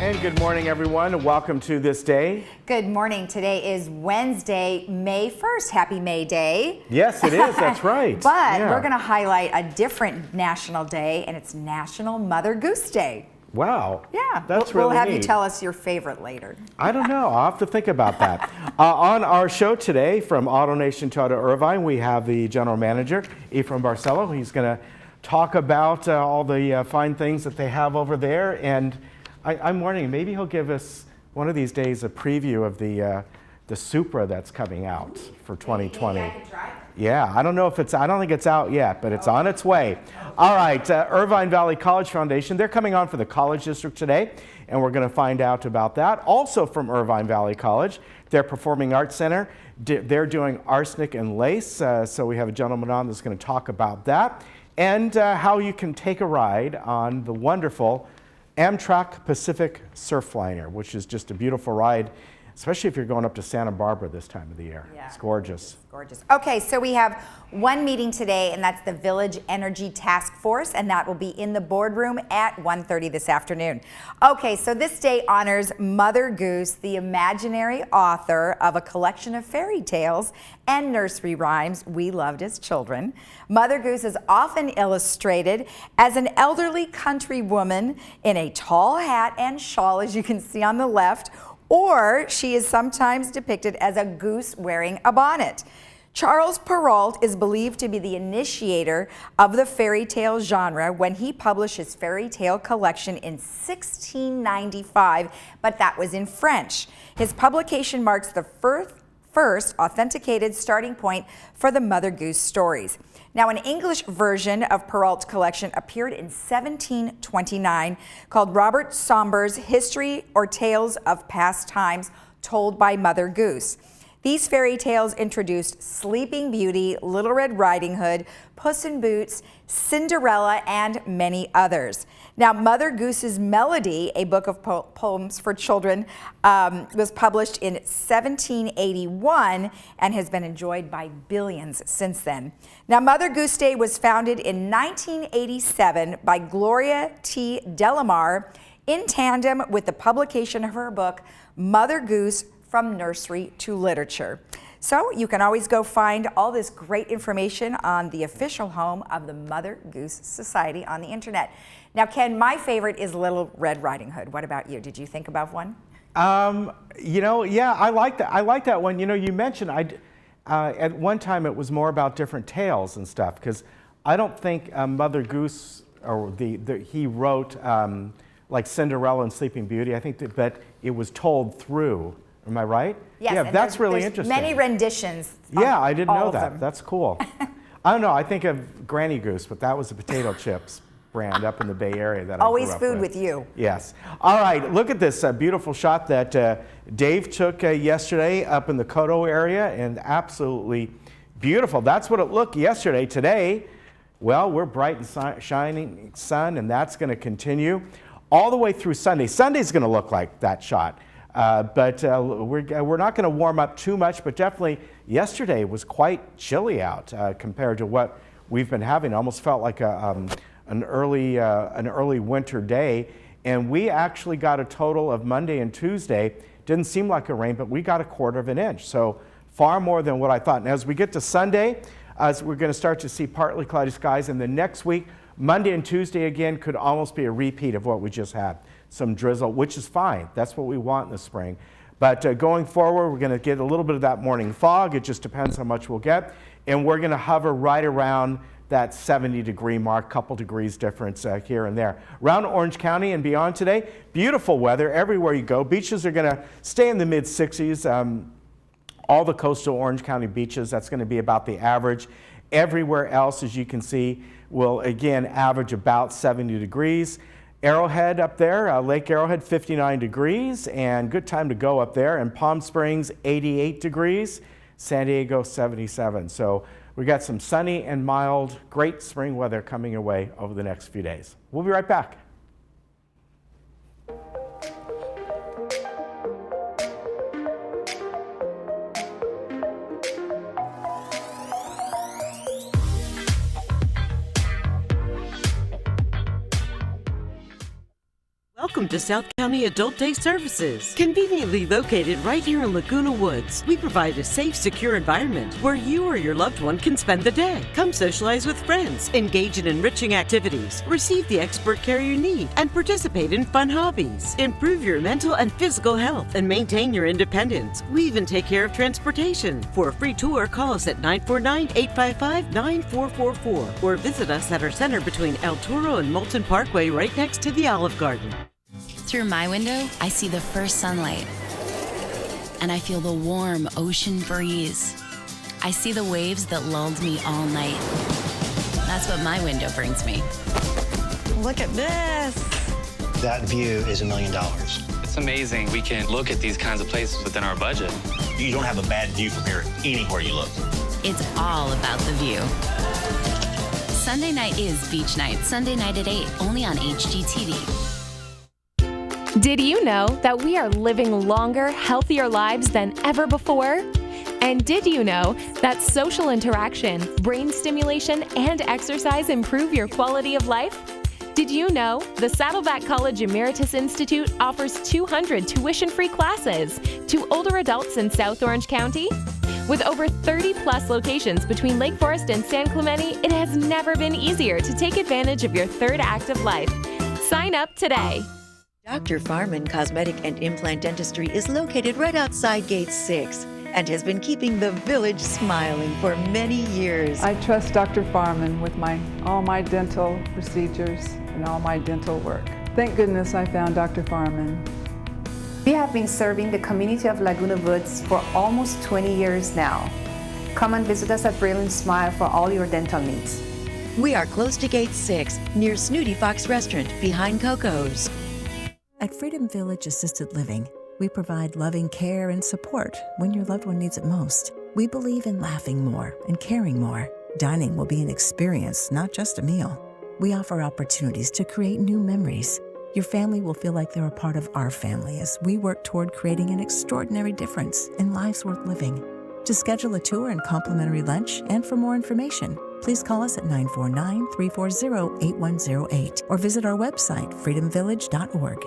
And good morning, everyone. Welcome to this day. Good morning. Today is Wednesday, May 1st. Happy May Day. Yes, it is. That's right. But we're going to highlight a different national day, and it's National Mother Goose Day. Wow. Yeah. That's we'll really have neat. you tell us your favorite later. I don't know. I'll have to think about that. On our show today from AutoNation Toyota Irvine, we have the general manager, Ephraim Barcelo. He's going to talk about all the fine things that they have over there. And I'm wondering, maybe he'll give us one of these days a preview of the Supra that's coming out for 2020. Maybe I can try it. Yeah, I don't know if I don't think it's out yet, but it's on its way. All right, Irvine Valley College Foundation, they're coming on for the College District today, and we're going to find out about that. Also from Irvine Valley College, their Performing Arts Center, they're doing Arsenic and Lace, so we have a gentleman on that's going to talk about that, and how you can take a ride on the wonderful Amtrak Pacific Surfliner, which is just a beautiful ride, especially if you're going up to Santa Barbara this time of the year. Yeah. It's gorgeous. Gorgeous. Okay, so we have one meeting today, and that's the Village Energy Task Force, and that will be in the boardroom at 1:30 this afternoon. Okay, so this day honors Mother Goose, the imaginary author of a collection of fairy tales and nursery rhymes we loved as children. Mother Goose is often illustrated as an elderly country woman in a tall hat and shawl, as you can see on the left, or she is sometimes depicted as a goose wearing a bonnet. Charles Perrault is believed to be the initiator of the fairy tale genre when he published his fairy tale collection in 1695, but that was in French. His publication marks the first authenticated starting point for the Mother Goose stories. Now, an English version of Perrault's collection appeared in 1729 called Robert Somber's History or Tales of Past Times Told by Mother Goose. These fairy tales introduced Sleeping Beauty, Little Red Riding Hood, Puss in Boots, Cinderella, and many others. Now, Mother Goose's Melody, a book of poems for children, was published in 1781 and has been enjoyed by billions since then. Now, Mother Goose Day was founded in 1987 by Gloria T. Delamar in tandem with the publication of her book, Mother Goose, From Nursery to Literature. So you can always go find all this great information on the official home of the Mother Goose Society on the internet. Now, Ken, my favorite is Little Red Riding Hood. What about you? Did you think about one? You know, yeah, I like that. I like that one. You know, you mentioned at one time it was more about different tales and stuff, because I don't think Mother Goose or he wrote like Cinderella and Sleeping Beauty. I think that it was told through. Am I right? Yes. Yeah, that's really interesting. Many renditions. Yeah, I didn't know that. that. That's cool. I don't know. I think of Granny Goose, but that was a potato chips brand up in the Bay Area that Always I grew up food with you. Yes. All right. Look at this beautiful shot that Dave took yesterday up in the Koto area, and absolutely beautiful. That's what it looked yesterday. Today, well, we're bright and shining sun, and that's going to continue all the way through Sunday. Sunday's going to look like that shot. But we're not going to warm up too much, but definitely yesterday was quite chilly out compared to what we've been having. It almost felt like an early winter day, and we actually got a total of Monday and Tuesday. Didn't seem like a rain, but we got 1/4 inch, so far more than what I thought. And as we get to Sunday, we're going to start to see partly cloudy skies, and the next week, Monday and Tuesday again, could almost be a repeat of what we just had. Some drizzle, which is fine. That's what we want in the spring. But going forward, we're going to get a little bit of that morning fog. It just depends how much we'll get. And we're going to hover right around that 70-degree mark, couple degrees difference here and there. Around Orange County and beyond today, beautiful weather everywhere you go. Beaches are going to stay in the mid-60s. All the coastal Orange County beaches, that's going to be about the average. Everywhere else, as you can see, will again average about 70 degrees. Arrowhead up there, Lake Arrowhead, 59 degrees, and good time to go up there. And Palm Springs, 88 degrees. San Diego, 77. So we got some sunny and mild, great spring weather coming away over the next few days. We'll be right back. Welcome to South County Adult Day Services. Conveniently located right here in Laguna Woods, we provide a safe, secure environment where you or your loved one can spend the day. Come socialize with friends, engage in enriching activities, receive the expert care you need, and participate in fun hobbies. Improve your mental and physical health and maintain your independence. We even take care of transportation. For a free tour, call us at 949-855-9444 or visit us at our center between El Toro and Moulton Parkway right next to the Olive Garden. Through my window, I see the first sunlight, and I feel the warm ocean breeze. I see the waves that lulled me all night. That's what my window brings me. Look at this. That view is $1 million. It's amazing we can look at these kinds of places within our budget. You don't have a bad view from here anywhere you look. It's all about the view. Sunday night is beach night. Sunday night at 8, only on HGTV. Did you know that we are living longer, healthier lives than ever before? And did you know that social interaction, brain stimulation, and exercise improve your quality of life? Did you know the Saddleback College Emeritus Institute offers 200 tuition-free classes to older adults in South Orange County? With over 30-plus locations between Lake Forest and San Clemente, it has never been easier to take advantage of your third act of life. Sign up today. Dr. Farman Cosmetic and Implant Dentistry is located right outside Gate 6 and has been keeping the village smiling for many years. I trust Dr. Farman with all my dental procedures and all my dental work. Thank goodness I found Dr. Farman. We have been serving the community of Laguna Woods for almost 20 years now. Come and visit us at Brilliant Smile for all your dental needs. We are close to Gate 6, near Snooty Fox Restaurant, behind Coco's. At Freedom Village Assisted Living, we provide loving care and support when your loved one needs it most. We believe in laughing more and caring more. Dining will be an experience, not just a meal. We offer opportunities to create new memories. Your family will feel like they're a part of our family as we work toward creating an extraordinary difference in lives worth living. To schedule a tour and complimentary lunch and for more information, please call us at 949-340-8108 or visit our website, freedomvillage.org.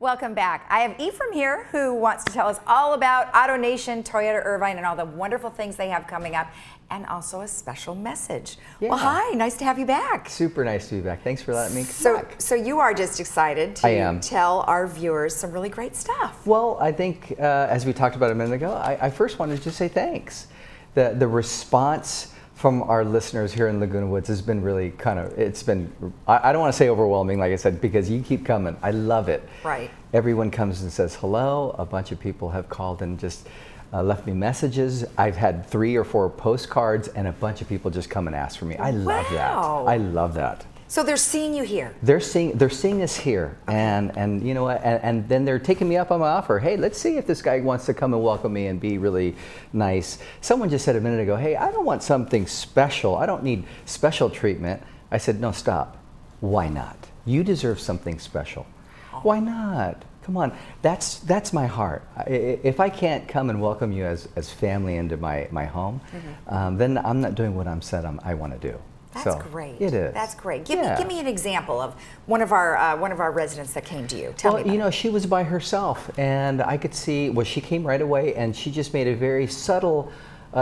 Welcome back. I have Ephraim here who wants to tell us all about AutoNation, Toyota Irvine, and all the wonderful things they have coming up, and also a special message. Yeah. Well, hi, nice to have you back. Super nice to be back. Thanks for letting me come back. So you are just excited to tell our viewers some really great stuff. Well, I think as we talked about a minute ago, I first wanted to just say thanks. The response from our listeners here in Laguna Woods has been really it's been, I don't want to say overwhelming, like I said, because you keep coming. I love it. Right. Everyone comes and says hello. A bunch of people have called and just left me messages. I've had 3 or 4 postcards, and a bunch of people just come and ask for me. I love that. I love that. So they're seeing you here. They're seeing us here, okay. and you know what? And then they're taking me up on my offer. Hey, let's see if this guy wants to come and welcome me and be really nice. Someone just said a minute ago, hey, I don't want something special. I don't need special treatment. I said, no, stop. Why not? You deserve something special. Oh. Why not? Come on. That's my heart. If I can't come and welcome you as family into my home, then I'm not doing what I'm said I want to do. That's great. It is. That's great. Give me an example of one of our residents that came to you. Tell me about it. She was by herself, and I could see. Well, she came right away, and she just made a very subtle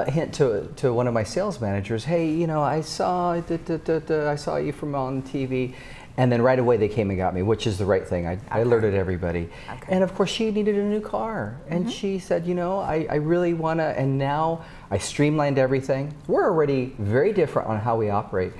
hint to one of my sales managers. Hey, I saw you from on TV. And then right away they came and got me, which is the right thing. I alerted everybody. Okay. And of course she needed a new car. And she said, I really want to, and now I streamlined everything. We're already very different on how we operate.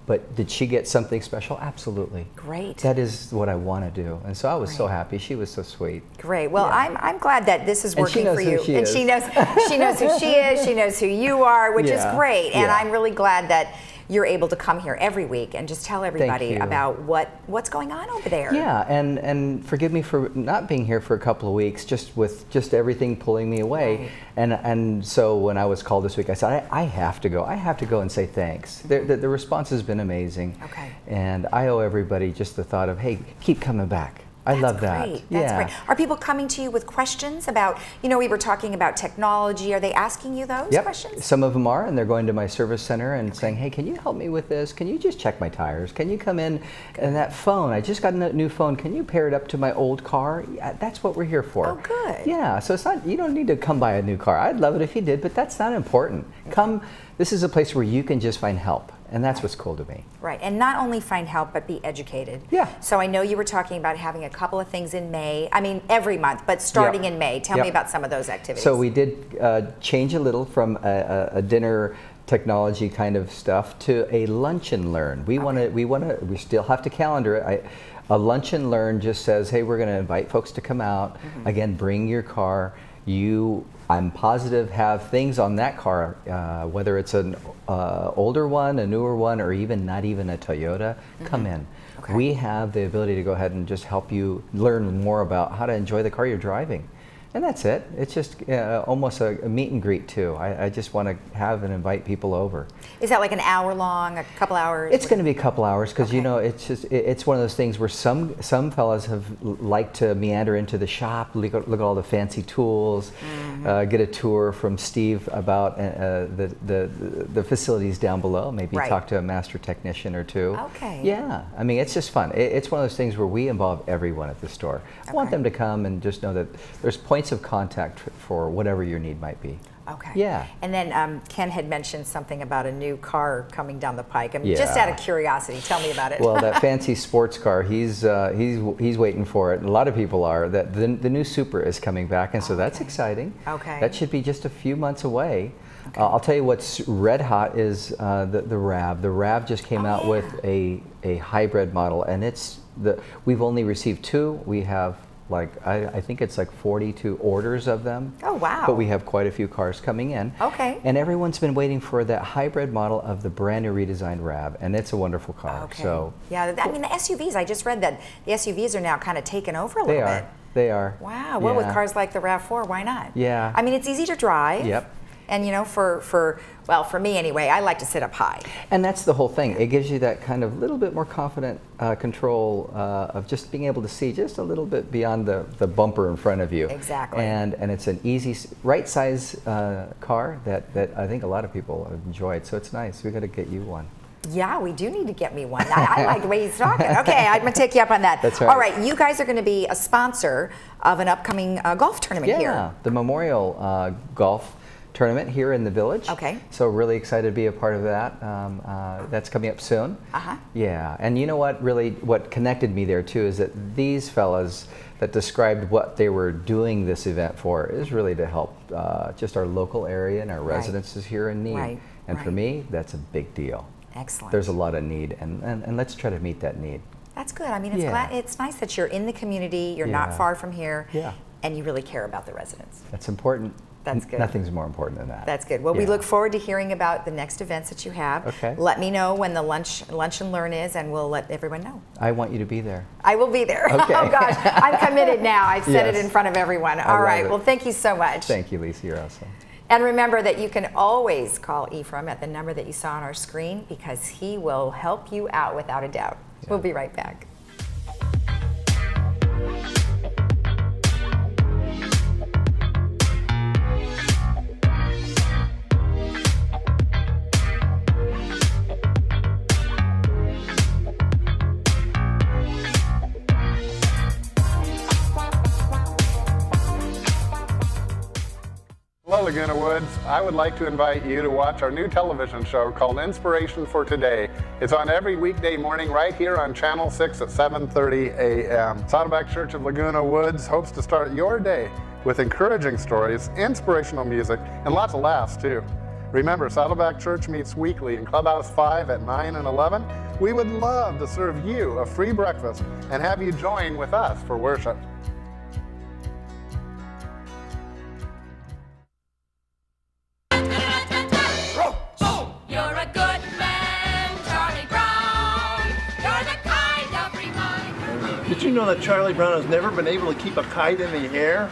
But did she get something special? Absolutely. Great. That is what I want to do. And so I was so happy. She was so sweet. Great. Well, I'm glad that this is working for you. And she knows who she is. She knows who you are, which is great. And I'm really glad that you're able to come here every week and just tell everybody about what's going on over there. Yeah, and forgive me for not being here for a couple of weeks, just with everything pulling me away. Right. And so when I was called this week, I said, I have to go. I have to go and say thanks. The response has been amazing. Okay. And I owe everybody just the thought of, hey, keep coming back. I love that. Great. That's great. Are people coming to you with questions about, you know, we were talking about technology. Are they asking you those questions? Some of them are, and they're going to my service center and saying, hey, can you help me with this? Can you just check my tires? Can you come in? And that phone, I just got a new phone. Can you pair it up to my old car? Yeah, that's what we're here for. Oh, good. Yeah, so it's not, you don't need to come buy a new car. I'd love it if you did, but that's not important. Come, this is a place where you can just find help. And that's what's cool to me. Right, and not only find help, but be educated. Yeah. So I know you were talking about having a couple of things in May. I mean, every month, but starting in May. Tell me about some of those activities. So we did change a little from a dinner technology kind of stuff to a lunch and learn. We still have to calendar it. A lunch and learn just says, hey, we're going to invite folks to come out. Again, bring your car. I'm positive have things on that car, whether it's an older one, a newer one, or even not even a Toyota, come in. Okay. We have the ability to go ahead and just help you learn more about how to enjoy the car you're driving. And that's it. It's just almost a meet and greet too. I just want to have and invite people over. Is that like an hour long, a couple hours? It's going to be a couple hours because you know it's one of those things where some fellas have liked to meander into the shop, look at all the fancy tools, get a tour from Steve about the facilities down below. Maybe talk to a master technician or two. Okay. Yeah, I mean it's just fun. It's one of those things where we involve everyone at the store. I want them to come and just know that there's points of contact for whatever your need might be. Okay. Yeah. And then Ken had mentioned something about a new car coming down the pike. I mean, just out of curiosity, tell me about it. Well, that fancy sports car, he's waiting for it. A lot of people are. That the new Supra is coming back, and so that's exciting. Okay. That should be just a few months away. Okay. I'll tell you what's red hot is the RAV. The RAV just came out with a hybrid model, and we've only received 2. We have I think it's like 42 orders of them. Oh, wow. But we have quite a few cars coming in. Okay. And everyone's been waiting for that hybrid model of the brand new redesigned RAV, and it's a wonderful car. Okay. So yeah, I mean the SUVs, I just read that the SUVs are now kind of taken over a little bit. They are. Wow. Well, with cars like the RAV4, why not? Yeah. I mean, it's easy to drive. Yep. And you know, for me anyway, I like to sit up high. And that's the whole thing. It gives you that kind of little bit more confident control of just being able to see just a little bit beyond the bumper in front of you. Exactly. And it's an easy, right size car that I think a lot of people have enjoyed. So it's nice. We got to get you one. Yeah, we do need to get me one. I like the way he's talking. Okay, I'm going to take you up on that. That's right. All right, you guys are going to be a sponsor of an upcoming golf tournament here. Yeah, the Memorial Golf Tournament here in the village. Okay. So really excited to be a part of that. That's coming up soon. Yeah, and you know what really, what connected me there too is that these fellas that described what they were doing this event for is really to help just our local area and our residences here in need. And for me, that's a big deal. Excellent. There's a lot of need, and let's try to meet that need. That's good. I mean, it's nice that you're in the community, you're not far from here, and you really care about the residents. That's important. That's good. Nothing's more important than that. That's good. Well, we look forward to hearing about the next events that you have. Okay. Let me know when the lunch and learn is, and we'll let everyone know. I want you to be there. I will be there. Okay. Oh gosh, I'm committed now. I've said it in front of everyone. All right. Well, thank you so much. Thank you, Lisa. You're awesome. And remember that you can always call Ephraim at the number that you saw on our screen because he will help you out without a doubt. We'll be right back. Hello, Laguna Woods. I would like to invite you to watch our new television show called Inspiration for Today. It's on every weekday morning right here on Channel 6 at 7:30 a.m. Saddleback Church of Laguna Woods hopes to start your day with encouraging stories, inspirational music, and lots of laughs, too. Remember, Saddleback Church meets weekly in Clubhouse 5 at 9 and 11. We would love to serve you a free breakfast and have you join with us for worship. Did you know that Charlie Brown has never been able to keep a kite in the air?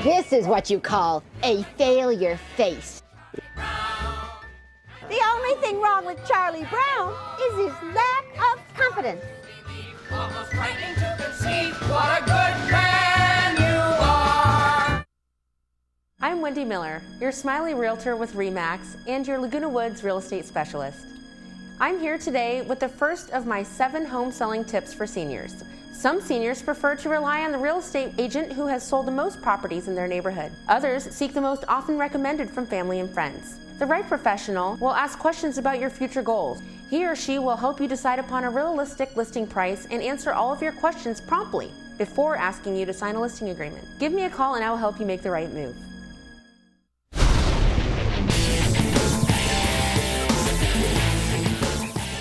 This is what you call a failure face. The only thing wrong with Charlie Brown is his lack of confidence. Almost frightening to conceive what a good man you are. I'm Wendy Miller, your Smiley Realtor with RE/MAX and your Laguna Woods real estate specialist. I'm here today with the first of my 7 home selling tips for seniors. Some seniors prefer to rely on the real estate agent who has sold the most properties in their neighborhood. Others seek the most often recommended from family and friends. The right professional will ask questions about your future goals. He or she will help you decide upon a realistic listing price and answer all of your questions promptly before asking you to sign a listing agreement. Give me a call and I will help you make the right move.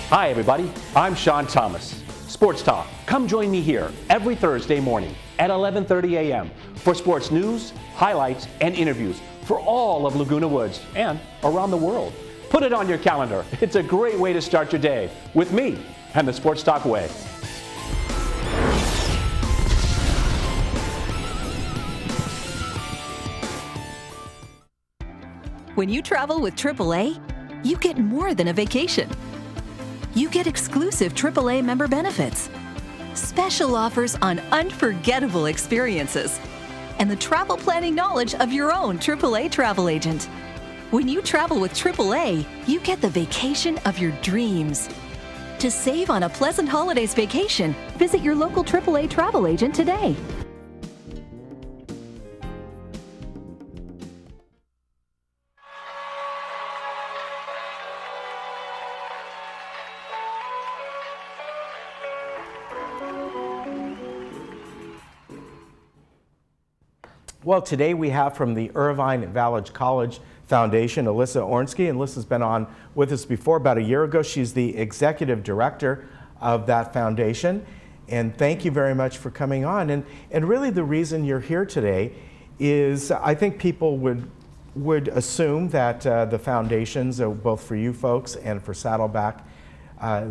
Hi everybody, I'm Sean Thomas. Sports Talk. Come join me here every Thursday morning at 11:30 a.m. for sports news, highlights, and interviews for all of Laguna Woods and around the world. Put it on your calendar. It's a great way to start your day with me and the Sports Talk way. When you travel with AAA, you get more than a vacation. You get exclusive AAA member benefits, special offers on unforgettable experiences, and the travel planning knowledge of your own AAA travel agent. When you travel with AAA, you get the vacation of your dreams. To save on a pleasant holidays vacation, visit your local AAA travel agent today. Well, today we have from the Irvine Village College Foundation, Alyssa Ornsky, and Alyssa's been on with us before about a year ago. She's the executive director of that foundation. And thank you very much for coming on. And really the reason you're here today is I think people would assume that the foundations, both for you folks and for Saddleback,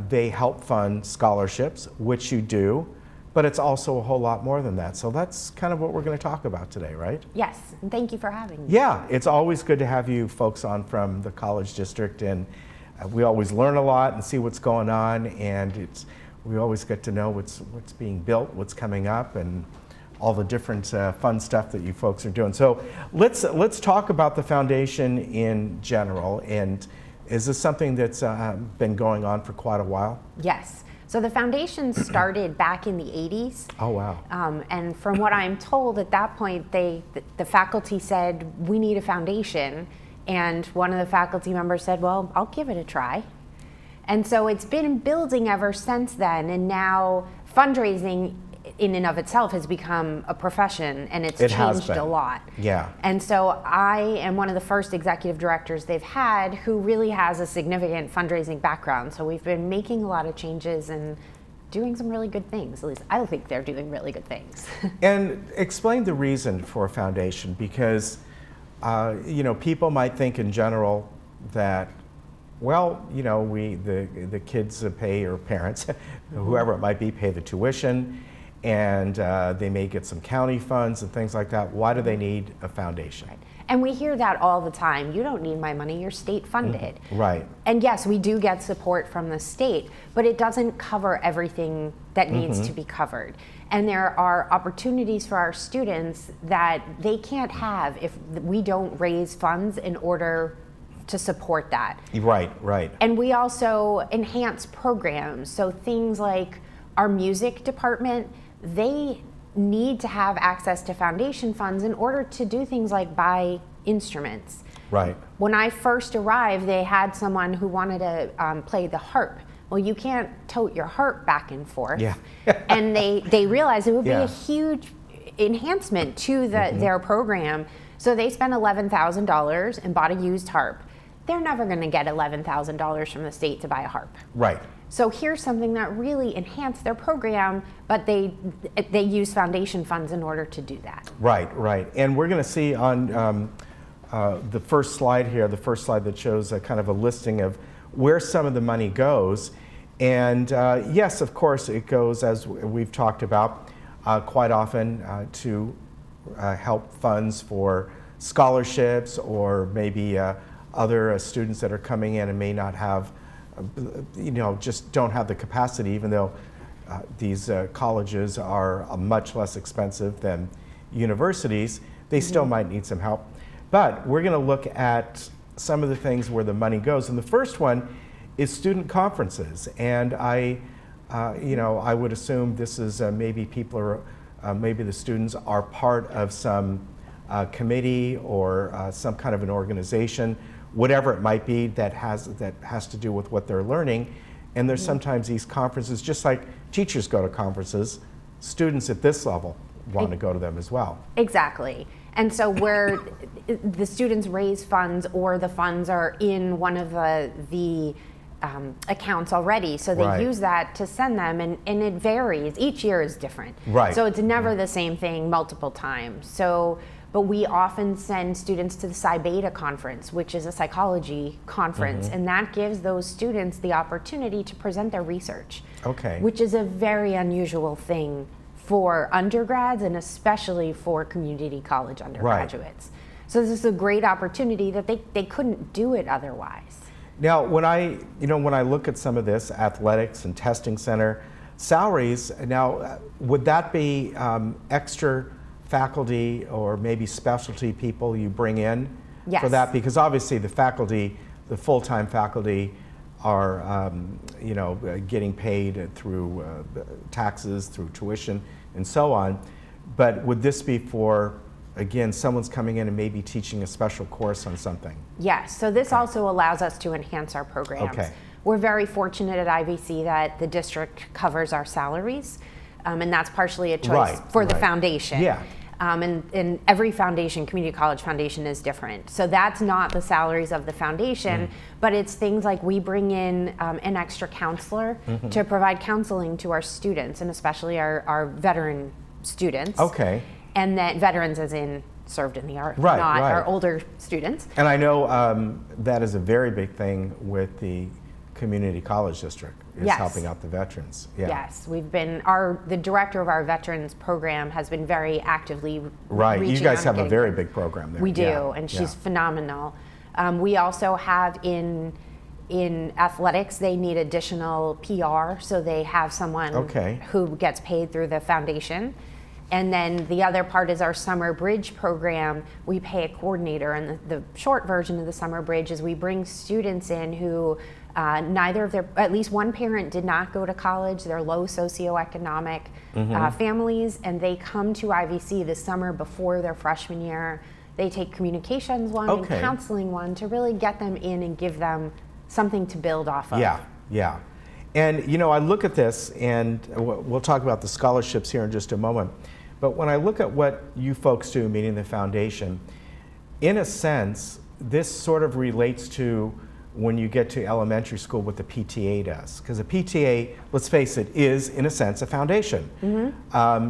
they help fund scholarships, which you do. But it's also a whole lot more than that. So that's kind of what we're going to talk about today, right? Yes, and thank you for having me. Yeah, it's always good to have you folks on from the College District, and we always learn a lot and see what's going on, and we always get to know what's being built, what's coming up, and all the different fun stuff that you folks are doing. So let's talk about the foundation in general. And is this something that's been going on for quite a while? Yes. So the foundation started back in the 80s. Oh, wow. And from what I'm told, at that point, the faculty said, we need a foundation. And one of the faculty members said, well, I'll give it a try. And so it's been building ever since then. And now fundraising in and of itself has become a profession, and it's changed a lot. Yeah. And so I am one of the first executive directors they've had who really has a significant fundraising background. So we've been making a lot of changes and doing some really good things. At least I think they're doing really good things. And explain the reason for a foundation, because people might think in general that, well, the kids pay, or parents, whoever it might be, pay the tuition, and they may get some county funds and things like that. Why do they need a foundation? Right. And we hear that all the time. You don't need my money, you're state funded. Mm-hmm. Right. And yes, we do get support from the state, but it doesn't cover everything that needs to be covered. And there are opportunities for our students that they can't have if we don't raise funds in order to support that. Right, right. And we also enhance programs. So things like our music department, they need to have access to foundation funds in order to do things like buy instruments. Right. When I first arrived, they had someone who wanted to play the harp. Well, you can't tote your harp back and forth. Yeah. And they realized it would be a huge enhancement to their program. So they spent $11,000 and bought a used harp. They're never going to get $11,000 from the state to buy a harp. Right. So here's something that really enhanced their program, but they use foundation funds in order to do that. Right, right. And we're going to see on the first slide here, the first slide that shows a kind of a listing of where some of the money goes. And yes, of course, it goes, as we've talked about, quite often to help funds for scholarships, or maybe other students that are coming in and may not have just don't have the capacity, even though these colleges are much less expensive than universities, they still might need some help. But we're going to look at some of the things where the money goes. And the first one is student conferences. And I would assume this is maybe people are, maybe the students are part of some committee or some kind of an organization, whatever it might be that has to do with what they're learning. And there's sometimes these conferences, just like teachers go to conferences, students at this level want to go to them as well. Exactly. And so where the students raise funds, or the funds are in one of the accounts already, so they use that to send them, and it varies. Each year is different. Right. So it's never the same thing multiple times. But we often send students to the Psi Beta conference, which is a psychology conference, and that gives those students the opportunity to present their research. Okay. Which is a very unusual thing for undergrads, and especially for community college undergraduates. So this is a great opportunity that they couldn't do it otherwise. Now, when I look at some of this, athletics and testing center salaries, now, would that be extra faculty or maybe specialty people you bring in for that? Because obviously the faculty, the full-time faculty are getting paid through taxes, through tuition, and so on. But would this be for, again, someone's coming in and maybe teaching a special course on something? Yes, so this also allows us to enhance our programs. Okay. We're very fortunate at IVC that the district covers our salaries, and that's partially a choice for the foundation. Yeah. And every foundation, community college foundation, is different. So that's not the salaries of the foundation, but it's things like we bring in an extra counselor to provide counseling to our students, and especially our veteran students. Okay. And that veterans as in served in the army, Right, not right. our older students. And I know that is a very big thing with the community college district, is Yes. helping out the veterans. Yeah. Yes, we've been, the director of our veterans program has been very actively Right, you reaching guys out have and a very getting- big program there. We do, Yeah, and yeah. she's phenomenal. We also have in athletics, they need additional PR, so they have someone who gets paid through the foundation. And then the other part is our Summer Bridge program. We pay a coordinator, and the short version of the Summer Bridge is we bring students in who neither of their, at least one parent did not go to college. They're low socioeconomic families, and they come to IVC the summer before their freshman year. They take communications one and counseling one to really get them in and give them something to build off of. Yeah, yeah. And I look at this, and we'll talk about the scholarships here in just a moment. But when I look at what you folks do, meaning the foundation, in a sense, this sort of relates to when you get to elementary school what the PTA does. Because the PTA, let's face it, is in a sense a foundation.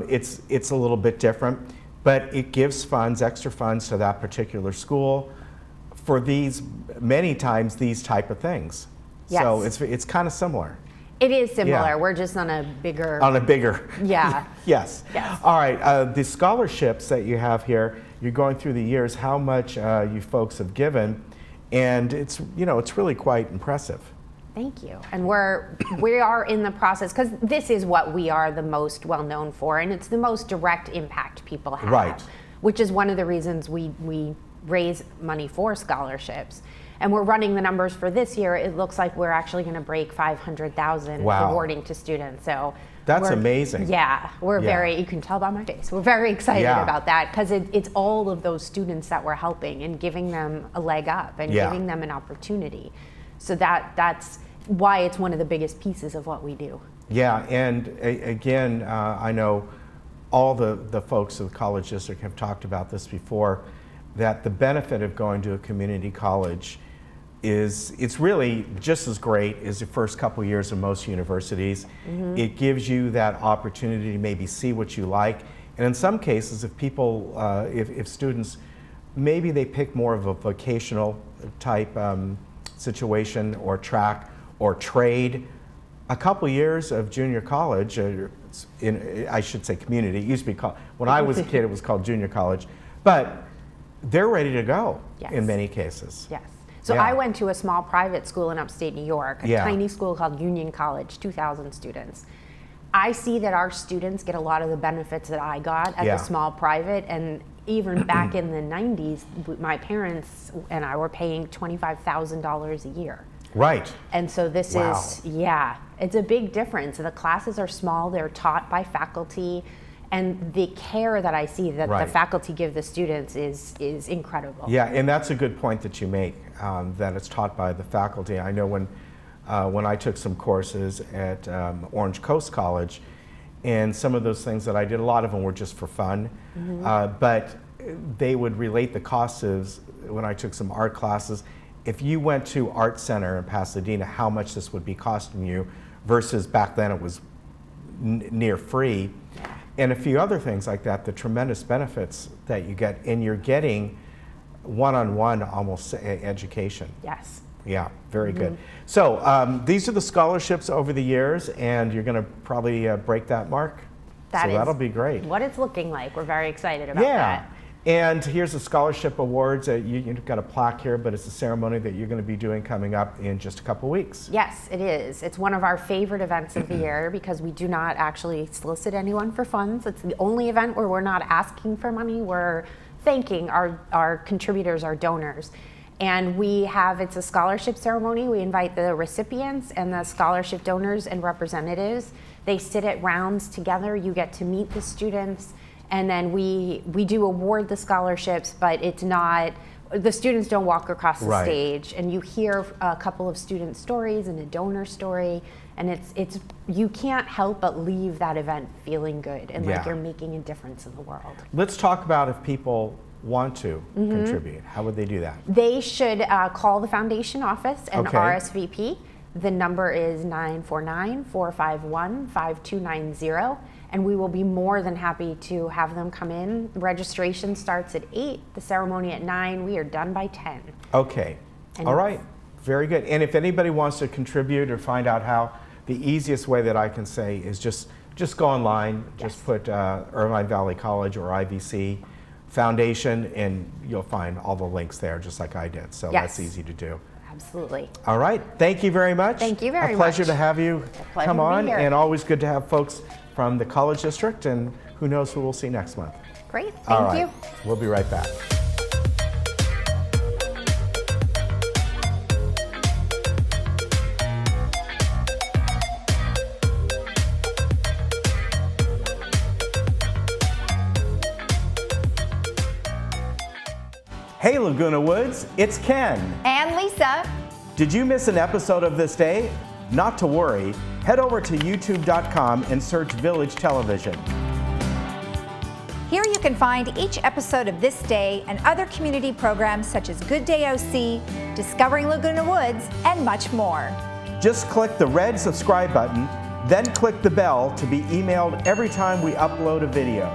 It's a little bit different, but it gives funds, extra funds to that particular school for these, many times, these type of things. Yes. So it's kind of similar. It is similar. Yeah. We're just on a bigger. Yeah. Yes. All right. The scholarships that you have here, you're going through the years, how much you folks have given, and it's really quite impressive. Thank you. And we are in the process, because this is what we are the most well known for, and it's the most direct impact people have. Right. Which is one of the reasons we raise money for scholarships. And we're running the numbers for this year. It looks like we're actually going to break 500,000 awarding to students. So that's amazing. Yeah, we're very, you can tell by my face, we're very excited about that, because it's all of those students that we're helping and giving them a leg up and giving them an opportunity. So that's why it's one of the biggest pieces of what we do. Yeah, and again, I know all the folks of the college district have talked about this before, that the benefit of going to a community college it's really just as great as the first couple years of most universities. It gives you that opportunity to maybe see what you like, and in some cases, if people, if students, maybe they pick more of a vocational type situation or track or trade, a couple years of junior college, I should say community, it used to be called, when I was a kid it was called junior college, but they're ready to go in many cases. Yes. So Yeah. I went to a small private school in upstate New York, a Yeah. tiny school called Union College, 2,000 students. I see that our students get a lot of the benefits that I got at Yeah. the small private, and even back in the 90s, my parents and I were paying $25,000 a year. Right. And so this Wow. is, yeah, it's a big difference. The classes are small, they're taught by faculty, and the care that I see that Right. the faculty give the students is incredible. Yeah, and that's a good point that you make, that it's taught by the faculty. I know when I took some courses at Orange Coast College, and some of those things that I did, a lot of them were just for fun, but they would relate the costs of, when I took some art classes, if you went to Art Center in Pasadena, how much this would be costing you, versus back then it was near free, and a few other things like that, the tremendous benefits that you get, and you're getting one-on-one almost education. Yes. Yeah, very good. So these are the scholarships over the years, and you're going to probably break that mark. That So is that'll be great. what it's looking like. We're very excited about Yeah. that. And here's the scholarship awards. You've got a plaque here, but it's a ceremony that you're going to be doing coming up in just a couple weeks. Yes, it is. It's one of our favorite events of the year because we do not actually solicit anyone for funds. It's the only event where we're not asking for money. We're thanking our contributors, our donors. And it's a scholarship ceremony. We invite the recipients and the scholarship donors and representatives. They sit at rounds together. You get to meet the students. And then we do award the scholarships, but it's not, the students don't walk across the Right. stage, and you hear a couple of student stories and a donor story, and it's you can't help but leave that event feeling good and like Yeah. you're making a difference in the world. Let's talk about if people want to contribute. How would they do that? They should call the foundation office and Okay. RSVP. The number is 949-451-5290. And we will be more than happy to have them come in. Registration starts at 8, the ceremony at 9. We are done by 10. Okay. And All right. Very good. And if anybody wants to contribute or find out how, the easiest way that I can say is just go online, just put Irvine Valley College or IVC Foundation, and you'll find all the links there, just like I did. So Yes. that's easy to do. Absolutely. All right. Thank you very much. Thank you very A pleasure much. to have you pleasure come to be on, here. and always good to have folks from the College District, and who knows who we'll see next month. Great. All Thank right. you. We'll be right back. Hey Laguna Woods, it's Ken. And Lisa. Did you miss an episode of This Day? Not to worry. Head over to youtube.com and search Village Television. Here you can find each episode of This Day and other community programs such as Good Day OC, Discovering Laguna Woods, and much more. Just click the red subscribe button, then click the bell to be emailed every time we upload a video.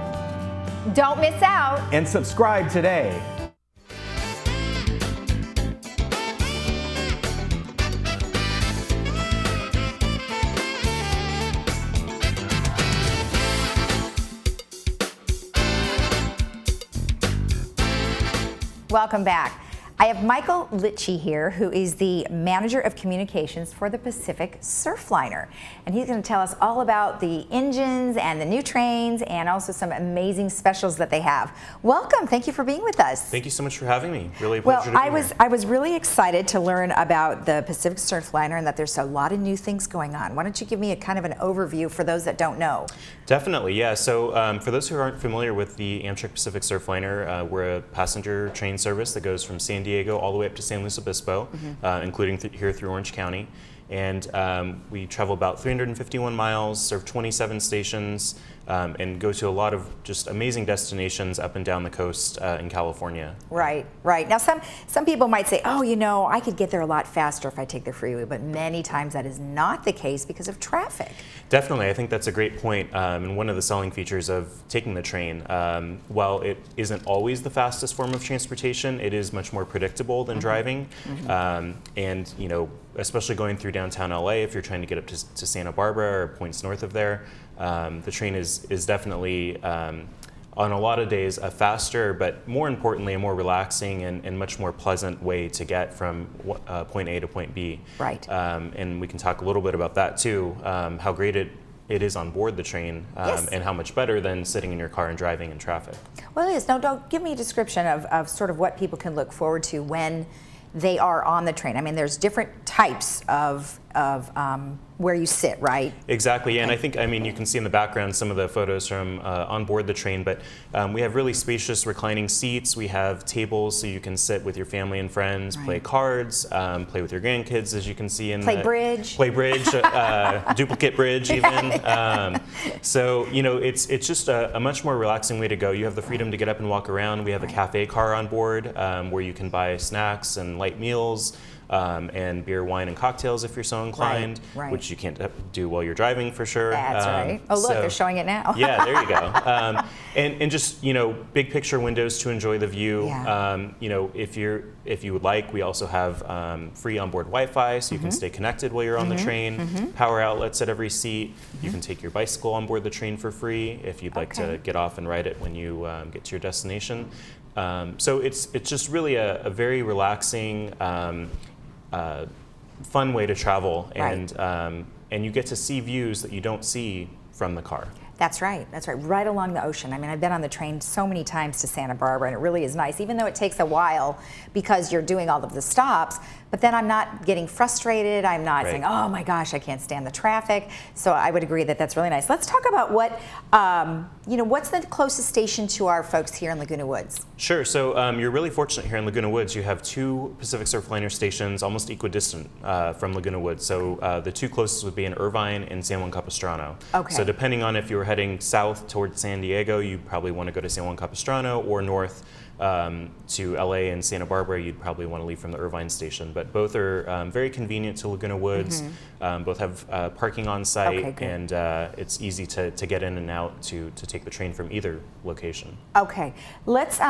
Don't miss out. And subscribe today. Welcome back. I have Michael Litchi here, who is the Manager of Communications for the Pacific Surfliner. And he's going to tell us all about the engines and the new trains and also some amazing specials that they have. Welcome. Thank you for being with us. Thank you so much for having me. Really a Well, pleasure to be here. I was really excited to learn about the Pacific Surfliner and that there's a lot of new things going on. Why don't you give me a kind of an overview for those that don't know? Definitely, yeah. So for those who aren't familiar with the Amtrak Pacific Surfliner, we're a passenger train service that goes from San Diego all the way up to San Luis Obispo, including here through Orange County. And we travel about 351 miles, serve 27 stations, and go to a lot of just amazing destinations up and down the coast in California. Right, right. Now some people might say, oh, you know, I could get there a lot faster if I take the freeway, but many times that is not the case because of traffic. Definitely, I think that's a great point, and one of the selling features of taking the train. While it isn't always the fastest form of transportation, it is much more predictable than driving, and you know, especially going through downtown LA, if you're trying to get up to Santa Barbara or points north of there, the train is definitely on a lot of days, a faster, but more importantly, a more relaxing and much more pleasant way to get from point A to point B. Right. And we can talk a little bit about that too, how great it is on board the train, Yes. and how much better than sitting in your car and driving in traffic. Well, it is. Now, don't give me a description of sort of what people can look forward to when they are on the train. I mean, there's different types of where you sit, right? Exactly, and I think, I mean, you can see in the background some of the photos from on board the train, but we have really spacious reclining seats. We have tables so you can sit with your family and friends, play cards, play with your grandkids, as you can see in bridge. Play bridge, duplicate bridge even. So, you know, it's just a much more relaxing way to go. You have the freedom to get up and walk around. We have a cafe car on board where you can buy snacks and light meals. And beer, wine, and cocktails if you're so inclined, which you can't do while you're driving for sure. That's right. Oh, look, they're showing it now. Yeah, there you go. And just, you know, big picture windows to enjoy the view. Yeah. You know, if you would like, we also have free onboard Wi-Fi, so you can stay connected while you're on the train. Power outlets at every seat. You can take your bicycle on board the train for free if you'd like to get off and ride it when you get to your destination. So it's just really a very relaxing, fun way to travel, and you get to see views that you don't see from the car. That's right. That's right. Right along the ocean. I mean, I've been on the train so many times to Santa Barbara, and it really is nice, even though it takes a while because you're doing all of the stops. But then I'm not getting frustrated. I'm not saying, oh my gosh, I can't stand the traffic. So I would agree that that's really nice. Let's talk about what, you know, what's the closest station to our folks here in Laguna Woods? Sure. So you're really fortunate here in Laguna Woods. You have 2 Pacific Surfliner stations almost equidistant from Laguna Woods. So the 2 closest would be in Irvine and San Juan Capistrano. Okay. So depending on if you were heading south towards San Diego, you probably want to go to San Juan Capistrano, or north to LA and Santa Barbara, you'd probably want to leave from the Irvine station. But both are very convenient to Laguna Woods. Both have parking on site, and it's easy to get in and out to take the train from either location. Okay, let's,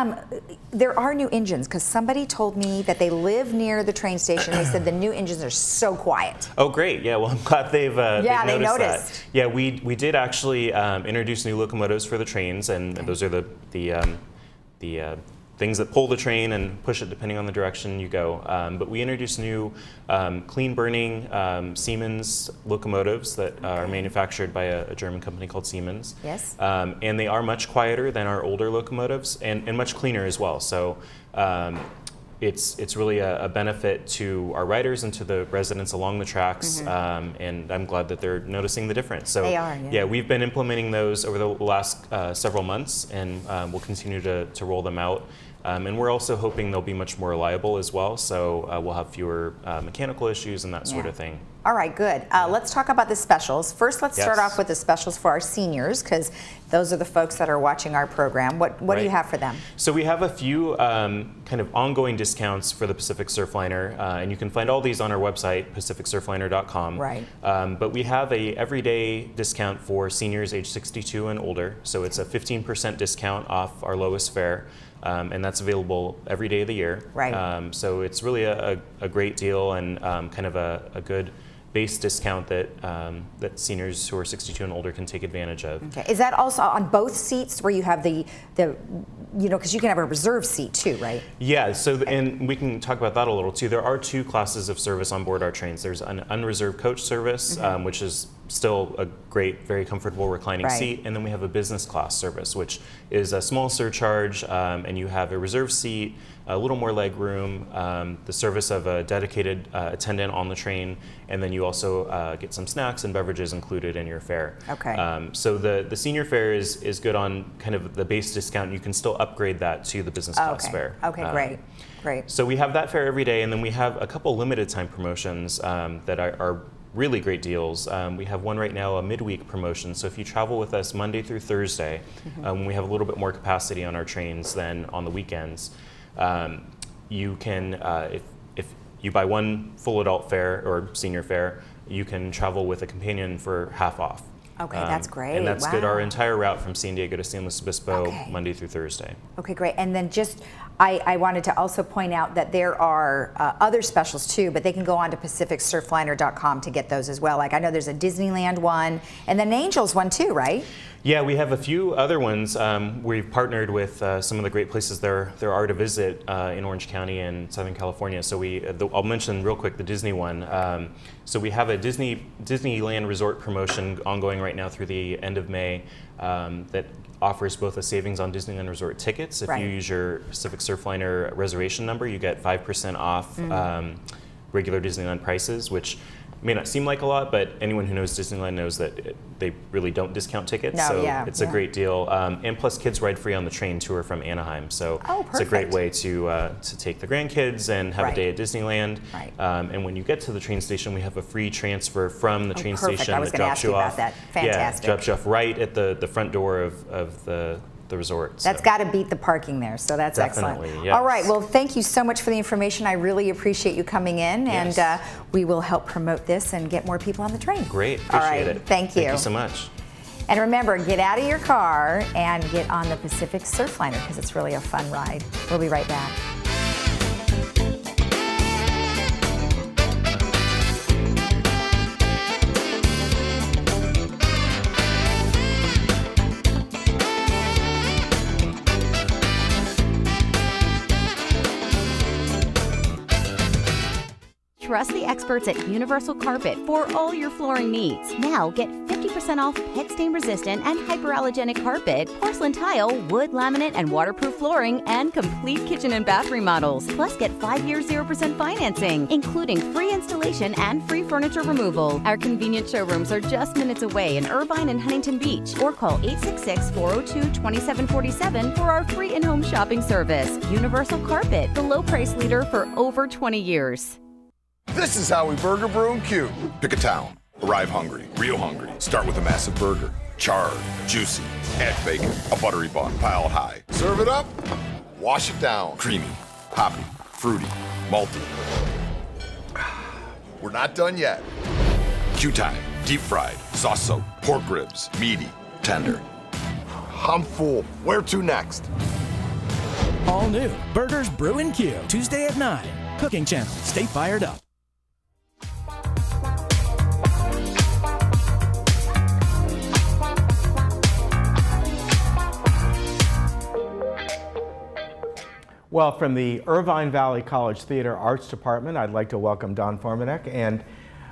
there are new engines, because somebody told me that they live near the train station. They said the new engines are so quiet. Oh, great. Yeah, well, I'm glad they've they noticed noticed. that. Yeah, we did actually introduce new locomotives for the trains, and those are the things that pull the train and push it depending on the direction you go. But we introduced new clean burning Siemens locomotives that are manufactured by a German company called Siemens. Yes. And they are much quieter than our older locomotives, and much cleaner as well. So it's really a benefit to our riders and to the residents along the tracks, and I'm glad that they're noticing the difference. So they are, yeah. We've been implementing those over the last several months, and we'll continue to roll them out. And we're also hoping they'll be much more reliable as well, so we'll have fewer mechanical issues and that sort of thing. All right, good. Let's talk about the specials. First, let's start off with the specials for our seniors, because those are the folks that are watching our program. What do you have for them? So we have a few kind of ongoing discounts for the Pacific Surfliner, and you can find all these on our website, pacificsurfliner.com. Right. But we have a everyday discount for seniors age 62 and older, so it's a 15% discount off our lowest fare. And that's available every day of the year. Right. So it's really a great deal, and kind of a good base discount that that seniors who are 62 and older can take advantage of. Okay. Is that also on both seats where you have the you know, because you can have a reserved seat too, right? Yeah, so and we can talk about that a little too. There are 2 classes of service on board our trains. There's an unreserved coach service, which is still a great, very comfortable reclining seat, and then we have a business class service, which is a small surcharge, and you have a reserved seat, a little more leg room, the service of a dedicated attendant on the train, and then you also get some snacks and beverages included in your fare. Okay. So the senior fare is good on kind of the base discount. You can still upgrade that to the business class fare. Okay, great. So we have that fare every day, and then we have a couple limited time promotions that are really great deals. We have one right now, a midweek promotion. So if you travel with us Monday through Thursday, we have a little bit more capacity on our trains than on the weekends. You can, if you buy one full adult fare or senior fare, you can travel with a companion for half off. Okay, that's great. And that's good. Wow. Our entire route from San Diego to San Luis Obispo, Okay. Monday through Thursday. Okay, great. And then just, I wanted to also point out that there are other specials too, but they can go on to PacificSurfliner.com to get those as well. Like I know there's a Disneyland one, and then an Angels one too, right? Yeah, we have a few other ones. We've partnered with some of the great places there are to visit in Orange County and Southern California. So I'll mention real quick the Disney one. So we have a Disneyland Resort promotion ongoing right now through the end of May that offers both a savings on Disneyland Resort tickets. If you use your Pacific Surfliner reservation number, you get 5% off regular Disneyland prices, which may not seem like a lot, but anyone who knows Disneyland knows that they really don't discount tickets. No, so yeah, it's a great deal. And plus, kids ride free on the train tour from Anaheim. So it's a great way to take the grandkids and have a day at Disneyland. Right. And when you get to the train station, we have a free transfer from the train station I was that gonna drops ask you you off. about that. Fantastic. Yeah, drops you off right at the front door of the resort. That's got to beat the parking there, so that's Definitely, excellent. yes. All right, well, thank you so much for the information. I really appreciate you coming in, and we will help promote this and get more people on the train. Great, All appreciate right, it. Thank you. Thank you so much. And remember, get out of your car and get on the Pacific Surfliner because it's really a fun ride. We'll be right back. Trust the experts at Universal Carpet for all your flooring needs. Now get 50% off pet stain resistant and hyperallergenic carpet, porcelain tile, wood laminate and waterproof flooring, and complete kitchen and bath remodels. Plus get 5 years 0% financing, including free installation and free furniture removal. Our convenient showrooms are just minutes away in Irvine and Huntington Beach, or call 866-402-2747 for our free in-home shopping service. Universal Carpet, the low price leader for over 20 years. This is how we burger, brew, and cue. Pick a town. Arrive hungry, real hungry. Start with a massive burger. Charred, juicy. Add bacon, a buttery bun, piled high. Serve it up, wash it down. Creamy, hoppy, fruity, malty. We're not done yet. Q-time, deep fried, sauce soaked, pork ribs, meaty, tender. I'm full. Where to next? All new Burgers, Brew, and Q. Tuesday at 9. Cooking Channel. Stay fired up. Well, from the Irvine Valley College Theater Arts Department, I'd like to welcome Don Formanek, and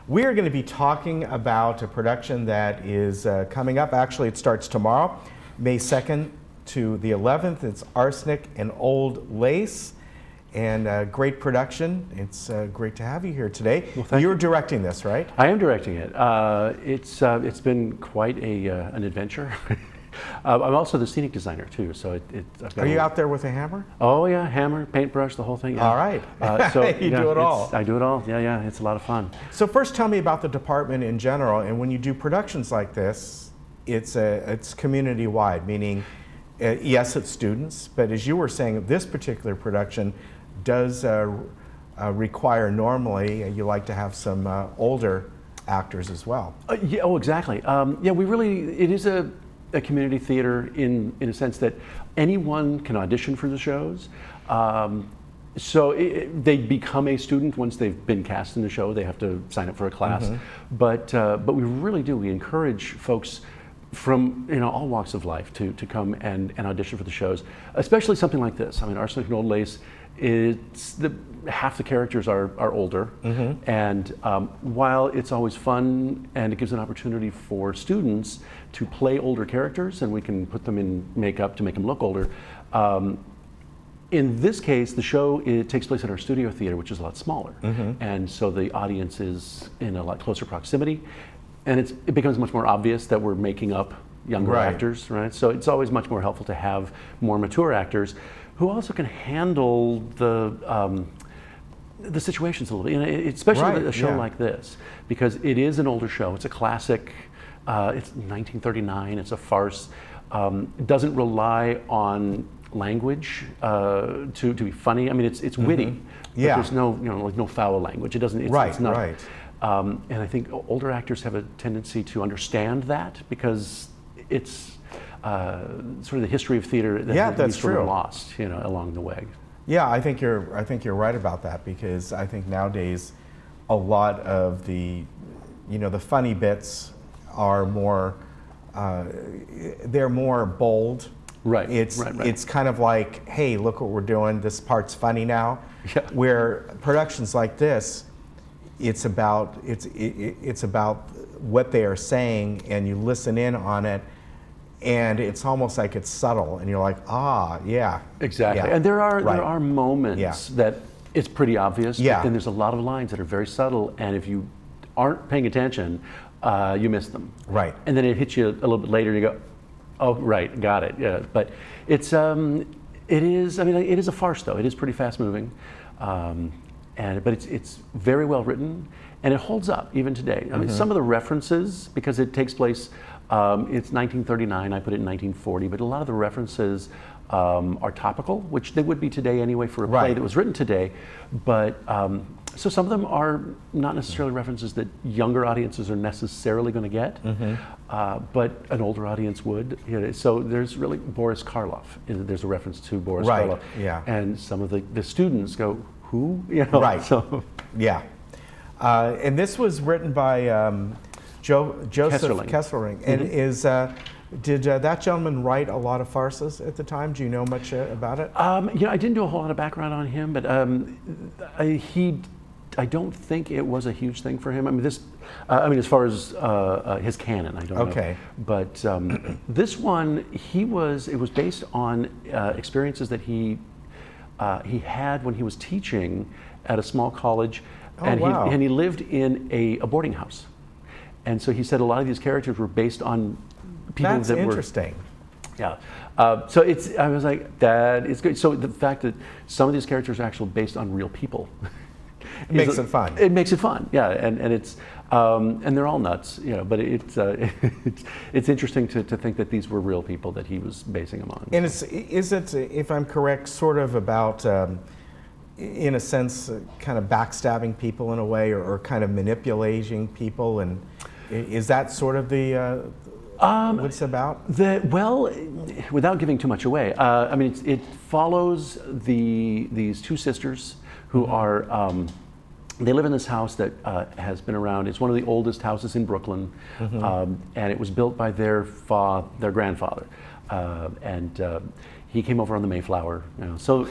we are going to be talking about a production that is coming up. Actually, it starts tomorrow, May 2nd to the 11th. It's Arsenic and Old Lace, and a great production. It's great to have you here today. Well, You're directing this, right? I am directing it. It's been quite an adventure. I'm also the scenic designer too, so Are you out there with a hammer? Oh yeah, hammer, paintbrush, the whole thing. Yeah. All right. So You do it all. I do it all. Yeah, it's a lot of fun. So first, tell me about the department in general, and when you do productions like this, it's community-wide, meaning yes, it's students, but as you were saying, this particular production does require normally you like to have some older actors as well. Yeah. Oh, exactly. Yeah, it is a community theater in a sense that anyone can audition for the shows. So they become a student once they've been cast in the show. They have to sign up for a class. Mm-hmm. But we really do. We encourage folks from all walks of life to come and audition for the shows, especially something like this. I mean, Arsenic and Old Lace, half the characters are older, Mm-hmm. and while it's always fun and it gives an opportunity for students to play older characters, and we can put them in makeup to make them look older. In this case, the show takes place at our studio theater, which is a lot smaller, Mm-hmm. and so the audience is in a lot closer proximity, and it becomes much more obvious that we're making up younger Right. actors, right? So it's always much more helpful to have more mature actors who also can handle the situations a little bit, especially Right, a show yeah. like this, because it is an older show. It's a classic. It's 1939. It's a farce. It doesn't rely on language to be funny. I mean, it's witty. Mm-hmm. Yeah. But there's no no foul language. It doesn't. It's not. Right. And I think older actors have a tendency to understand that because it's sort of the history of theater that that's sort of true. lost, along the way. Yeah, I think you're right about that, because I think nowadays a lot of the the funny bits are more they're more bold. Right. It's kind of like, hey, look what we're doing. This part's funny now. Yeah. Where productions like this, it's about what they are saying, and you listen in on it, and it's almost like it's subtle, and you're like, yeah. Exactly. Yeah. And there are Right. there are moments that it's pretty obvious. Yeah. But then there's a lot of lines that are very subtle, and if you aren't paying attention, you miss them. Right. And then it hits you a little bit later, and you go, oh, right, got it. Yeah. But it is a farce, though. It is pretty fast moving, but it's very well written, and it holds up even today. I mean, some of the references, because it takes place, it's 1939. I put it in 1940, but a lot of the references are topical, which they would be today anyway for a play that was written today. But so some of them are not necessarily references that younger audiences are necessarily going to get, but an older audience would. So there's really Boris Karloff. There's a reference to Boris Karloff. Yeah. And some of the students go, who? Right. So, yeah. And this was written by Joseph Kesselring. And did that gentleman write a lot of farces at the time? Do you know much about it? I didn't do a whole lot of background on him, but I don't think it was a huge thing for him. I mean, as far as his canon, I don't know. Okay. But this one, it was based on experiences that he had when he was teaching at a small college, and he lived in a boarding house. And so he said a lot of these characters were based on people That's that interesting. Yeah. So I was like, that is good. So the fact that some of these characters are actually based on real people. It makes it fun. It makes it fun, yeah, and it's and they're all nuts, but it's interesting to think that these were real people that he was basing them on. And is it, if I'm correct, sort of about, in a sense, kind of backstabbing people in a way, or kind of manipulating people, and is that sort of the what it's about? Well, without giving too much away, I mean, it follows these two sisters who are. They live in this house that has been around. It's one of the oldest houses in Brooklyn, and it was built by their grandfather, and he came over on the Mayflower. So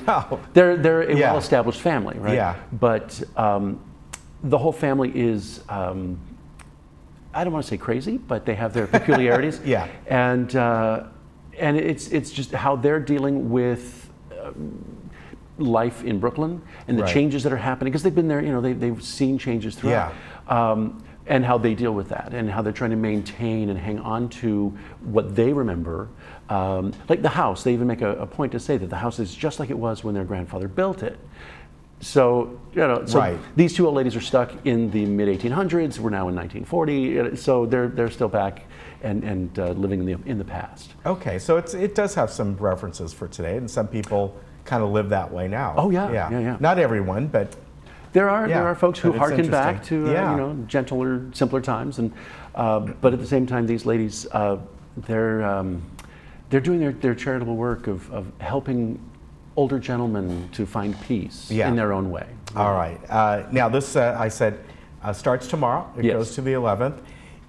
they're a well-established family, right? Yeah. But the whole family is. I don't want to say crazy, but they have their peculiarities. Yeah. And it's just how they're dealing with life in Brooklyn and the changes that are happening, because they've been there, they've seen changes throughout. Yeah. And how they deal with that, and how they're trying to maintain and hang on to what they remember. Like the house, they even make a point to say that the house is just like it was when their grandfather built it. So, these two old ladies are stuck in the mid-1800s. We're now in 1940, so they're still back and living in the past. Okay, so it does have some references for today, and some people kind of live that way now. Oh yeah. Not everyone, but there are folks who harken back to gentler, simpler times, and but at the same time, these ladies they're doing their charitable work of helping older gentlemen to find peace in their own way. All right. Now this, I said, starts tomorrow. It goes to the 11th.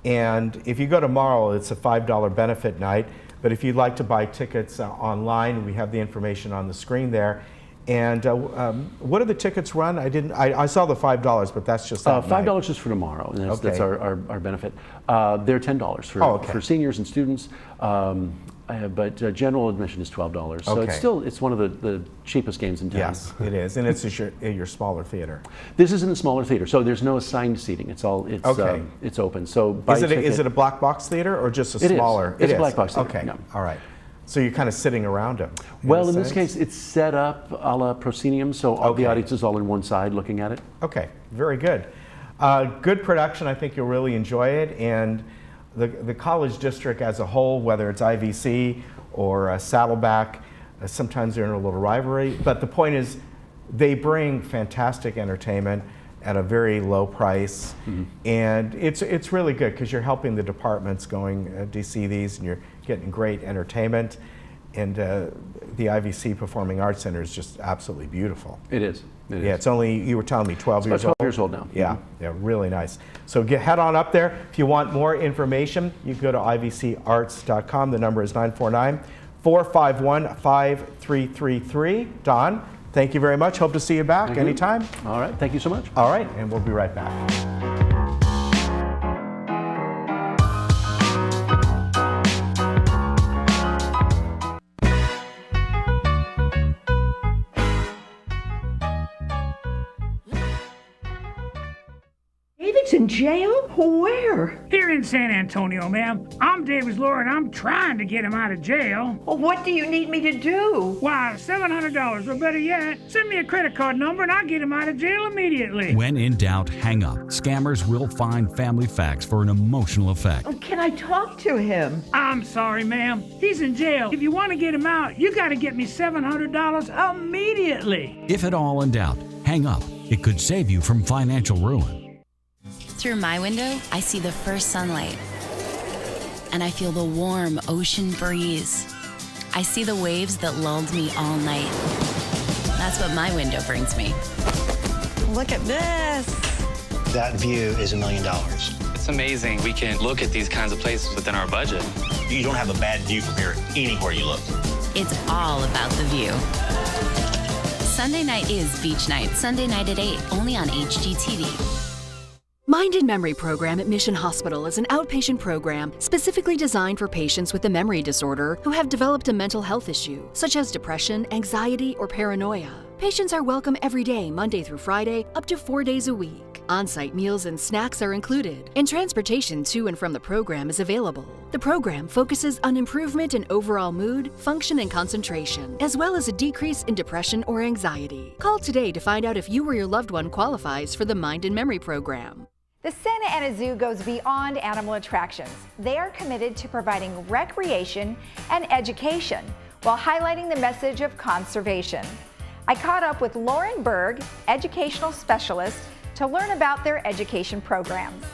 And if you go tomorrow, it's a $5 benefit night. But if you'd like to buy tickets online, we have the information on the screen there. And what do the tickets run? I saw the $5, but that's just that $5 night. just for tomorrow, and that's our benefit. They're $10 for seniors and students. But general admission is $12, so it's one of the cheapest games in town. Yes, it is, and it's your smaller theater. This is in the smaller theater, so there's no assigned seating. It's open. So is it a black box theater or just a smaller? It's a black box theater. Okay, yeah. All right. So you're kind of sitting around them. Well, in this case, it's set up a la proscenium, so the audience is all on one side looking at it. Okay, very good. Good production. I think you'll really enjoy it, and the college district as a whole, whether it's IVC or Saddleback, sometimes they're in a little rivalry. But the point is, they bring fantastic entertainment. at a very low price. And it's really good because you're helping the departments going to see these, and you're getting great entertainment. And the IVC Performing Arts Center is just absolutely beautiful. It is. Yeah, it's only, you were telling me, 12 years old. 12 years old now. Yeah, yeah, really nice. So head on up there. If you want more information, you can go to ivcarts.com. The number is 949-451-5333. Don, thank you very much. Hope to see you back anytime. All right, thank you so much. All right, and we'll be right back. David's in jail? Where? Here in San Antonio, ma'am. I'm David's lawyer, and I'm trying to get him out of jail. Well, what do you need me to do? Why, $700, or better yet, send me a credit card number and I'll get him out of jail immediately. When in doubt, hang up. Scammers will find family facts for an emotional effect. Oh, can I talk to him? I'm sorry, ma'am. He's in jail. If you want to get him out, you got to get me $700 immediately. If at all in doubt, hang up. It could save you from financial ruin. Through my window, I see the first sunlight, and I feel the warm ocean breeze. I see the waves that lulled me all night. That's what my window brings me. Look at this. That view is $1 million. It's amazing we can look at these kinds of places within our budget. You don't have a bad view from here anywhere you look. It's all about the view. Sunday night is beach night. Sunday night at 8, only on HGTV. Mind and Memory Program at Mission Hospital is an outpatient program specifically designed for patients with a memory disorder who have developed a mental health issue, such as depression, anxiety, or paranoia. Patients are welcome every day, Monday through Friday, up to 4 days a week. On-site meals and snacks are included, and transportation to and from the program is available. The program focuses on improvement in overall mood, function, and concentration, as well as a decrease in depression or anxiety. Call today to find out if you or your loved one qualifies for the Mind and Memory Program. The Santa Ana Zoo goes beyond animal attractions. They are committed to providing recreation and education while highlighting the message of conservation. I caught up with Lauren Berg, educational specialist, to learn about their education programs.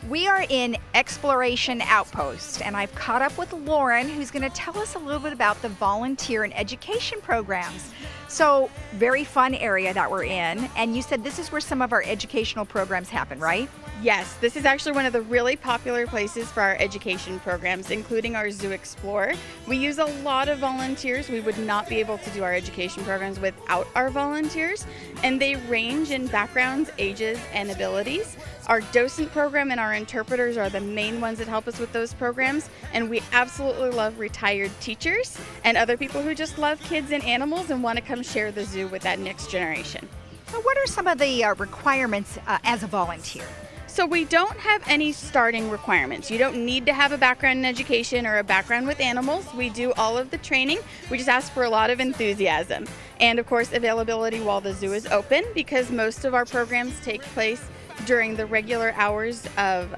We are in Exploration Outpost, and I've caught up with Lauren, who's going to tell us a little bit about the volunteer and education programs. So, very fun area that we're in, and you said this is where some of our educational programs happen, right? Yes, this is actually one of the really popular places for our education programs, including our Zoo Explorer. We use a lot of volunteers. We would not be able to do our education programs without our volunteers, and they range in backgrounds, ages, and abilities. Our docent program and our interpreters are the main ones that help us with those programs, and we absolutely love retired teachers and other people who just love kids and animals and want to come share the zoo with that next generation. So what are some of the requirements as a volunteer? So we don't have any starting requirements. You don't need to have a background in education or a background with animals. We do all of the training. We just ask for a lot of enthusiasm. And of course, availability while the zoo is open, because most of our programs take place during the regular hours of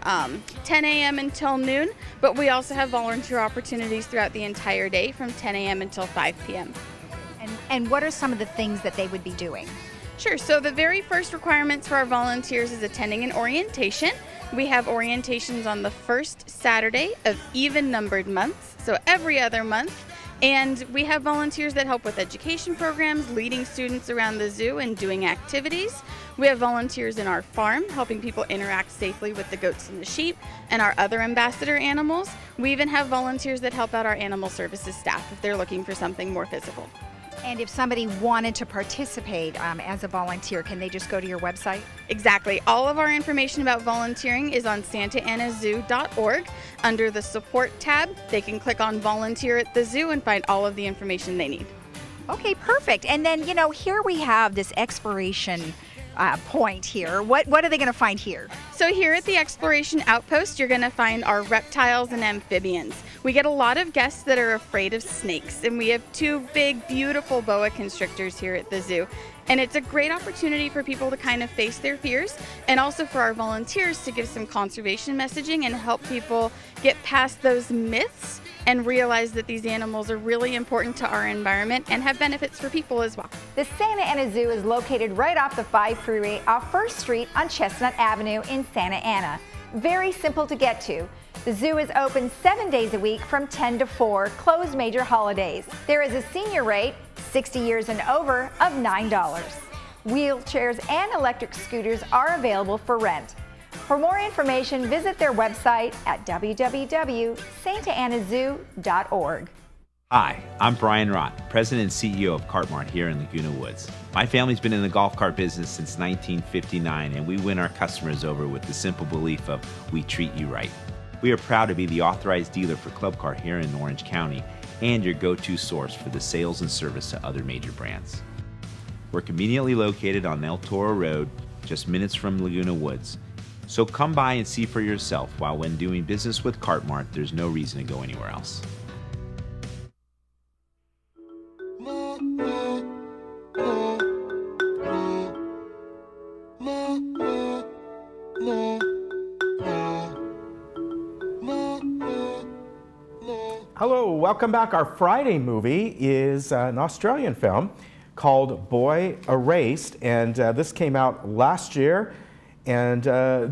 10 a.m. until noon, but we also have volunteer opportunities throughout the entire day from 10 a.m. until 5 p.m. And what are some of the things that they would be doing? Sure, so the very first requirements for our volunteers is attending an orientation. We have orientations on the first Saturday of even-numbered months, so every other month. And we have volunteers that help with education programs, leading students around the zoo and doing activities. We have volunteers in our farm, helping people interact safely with the goats and the sheep and our other ambassador animals. We even have volunteers that help out our animal services staff if they're looking for something more physical. And if somebody wanted to participate as a volunteer, can they just go to your website? Exactly. All of our information about volunteering is on santaanazoo.org. Under the support tab, they can click on volunteer at the zoo and find all of the information they need. Okay, perfect. And then, you know, here we have this exploration point here. What are they going to find here? So here at the Exploration Outpost, you're going to find our reptiles and amphibians. We get a lot of guests that are afraid of snakes, and we have 2 big, beautiful boa constrictors here at the zoo. And it's a great opportunity for people to kind of face their fears, and also for our volunteers to give some conservation messaging and help people get past those myths and realize that these animals are really important to our environment and have benefits for people as well. The Santa Ana Zoo is located right off the 5 freeway off 1st Street on Chestnut Avenue in Santa Ana. Very simple to get to. The zoo is open 7 days a week from 10 to 4, closed major holidays. There is a senior rate, 60 years and over, of $9. Wheelchairs and electric scooters are available for rent. For more information, visit their website at www.santaanazoo.org. Hi, I'm Brian Rott, President and CEO of Cartmart here in Laguna Woods. My family's been in the golf cart business since 1959, and we win our customers over with the simple belief of we treat you right. We are proud to be the authorized dealer for Club Cart here in Orange County and your go-to source for the sales and service to other major brands. We're conveniently located on El Toro Road, just minutes from Laguna Woods. So come by and see for yourself, while when doing business with Cartmart, there's no reason to go anywhere else. Hello, welcome back. Our Friday movie is an Australian film called Boy Erased, and this came out last year. And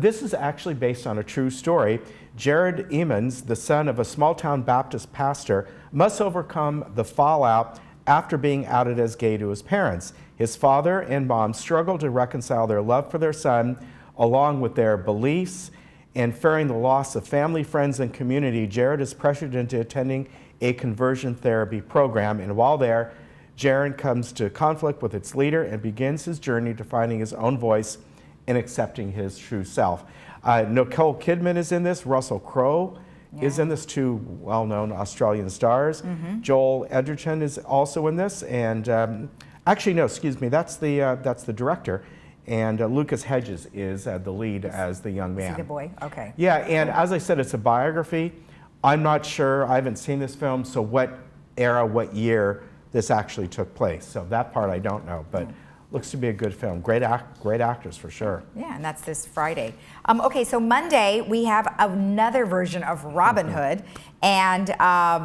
this is actually based on a true story. Jared Emmons, the son of a small-town Baptist pastor, must overcome the fallout after being outed as gay to his parents. His father and mom struggle to reconcile their love for their son, along with their beliefs, and fearing the loss of family, friends, and community. Jared is pressured into attending a conversion therapy program, and while there, Jared comes to conflict with its leader and begins his journey to finding his own voice and accepting his true self. Nicole Kidman is in this. Russell Crowe is in this, two well-known Australian stars. Joel Edgerton is also in this, and actually, no, excuse me, that's the director. And Lucas Hedges is the lead as the young man. See the boy? Okay. Yeah, and as I said, it's a biography. I'm not sure, I haven't seen this film, so what era, what year this actually took place. So that part I don't know, but looks to be a good film. Great actors for sure. Yeah, and that's this Friday. Okay, so Monday we have another version of Robin Hood, and